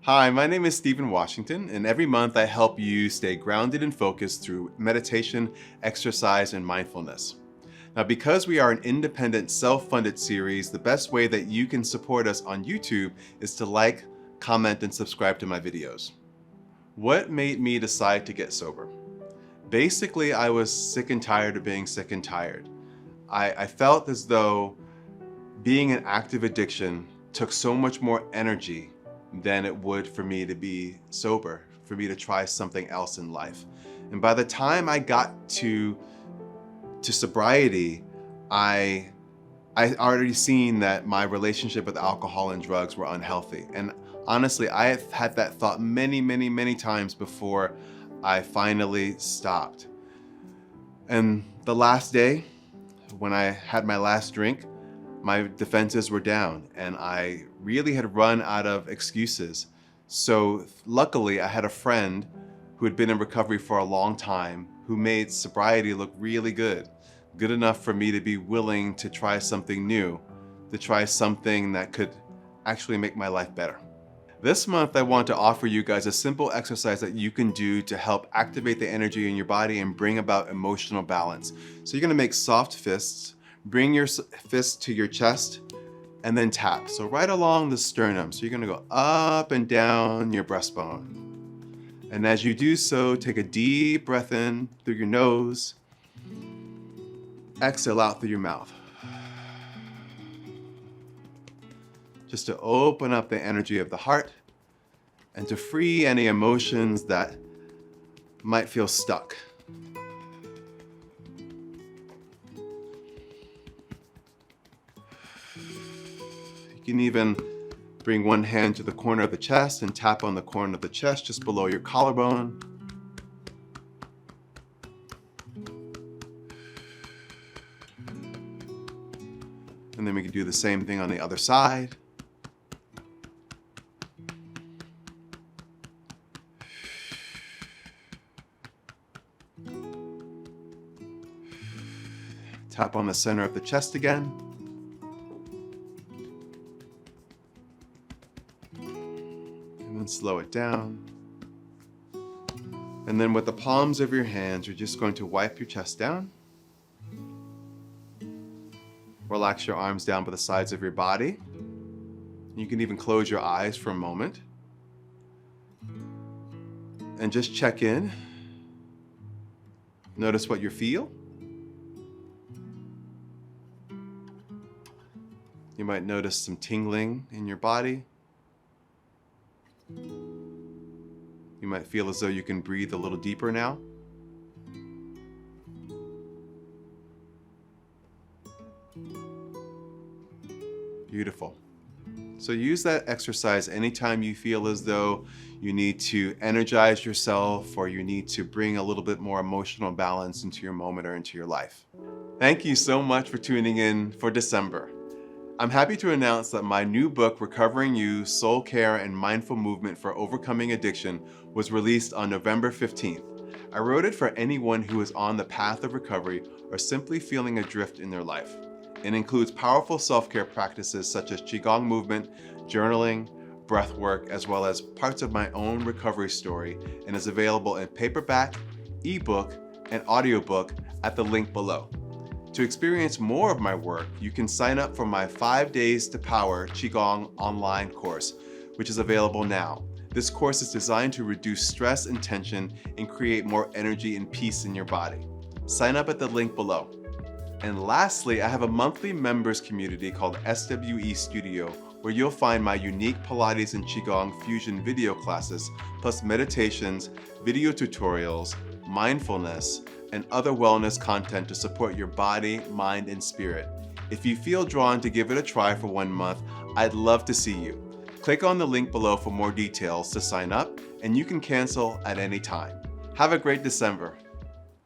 Hi, my name is Stephen Washington, and every month I help you stay grounded and focused through meditation, exercise, and mindfulness. Now, because we are an independent, self-funded series, the best way that you can support us on YouTube is to like, comment, and subscribe to my videos. What made me decide to get sober? Basically, I was sick and tired of being sick and tired. I felt as though being an active addiction took so much more energy than it would for me to be sober, for me to try something else in life. And by the time I got to sobriety, I already seen that my relationship with alcohol and drugs were unhealthy. And honestly, I have had that thought many times before I finally stopped. And the last day, when I had my last drink, my defenses were down and I really had run out of excuses. So luckily I had a friend who had been in recovery for a long time who made sobriety look really good enough for me to be willing to try something new, to try something that could actually make my life better. This month I want to offer you guys a simple exercise that you can do to help activate the energy in your body and bring about emotional balance. So you're gonna make soft fists. Bring your fist to your chest and then tap. So right along the sternum. So you're gonna go up and down your breastbone. And as you do so, take a deep breath in through your nose. Exhale out through your mouth. Just to open up the energy of the heart and to free any emotions that might feel stuck. You can even bring one hand to the corner of the chest and tap on the corner of the chest just below your collarbone. And then we can do the same thing on the other side. Tap on the center of the chest again. Slow it down. And then with the palms of your hands, you're just going to wipe your chest down. Relax your arms down by the sides of your body. You can even close your eyes for a moment. And just check in. Notice what you feel. You might notice some tingling in your body. You might feel as though you can breathe a little deeper now. Beautiful. So use that exercise anytime you feel as though you need to energize yourself or you need to bring a little bit more emotional balance into your moment or into your life. Thank you so much for tuning in for December. I'm happy to announce that my new book, Recovering You, Soul Care and Mindful Movement for Overcoming Addiction, was released on November 15th. I wrote it for anyone who is on the path of recovery or simply feeling adrift in their life. It includes powerful self-care practices such as Qigong movement, journaling, breath work, as well as parts of my own recovery story, and is available in paperback, ebook, and audiobook at the link below. To experience more of my work, you can sign up for my 5 Days to Power Qigong online course, which is available now. This course is designed to reduce stress and tension and create more energy and peace in your body. Sign up at the link below. And lastly, I have a monthly members community called SWE Studio, where you'll find my unique Pilates and Qigong fusion video classes, plus meditations, video tutorials, mindfulness, and other wellness content to support your body, mind, and spirit. If you feel drawn to give it a try for 1 month, I'd love to see you. Click on the link below for more details to sign up, and you can cancel at any time. Have a great December.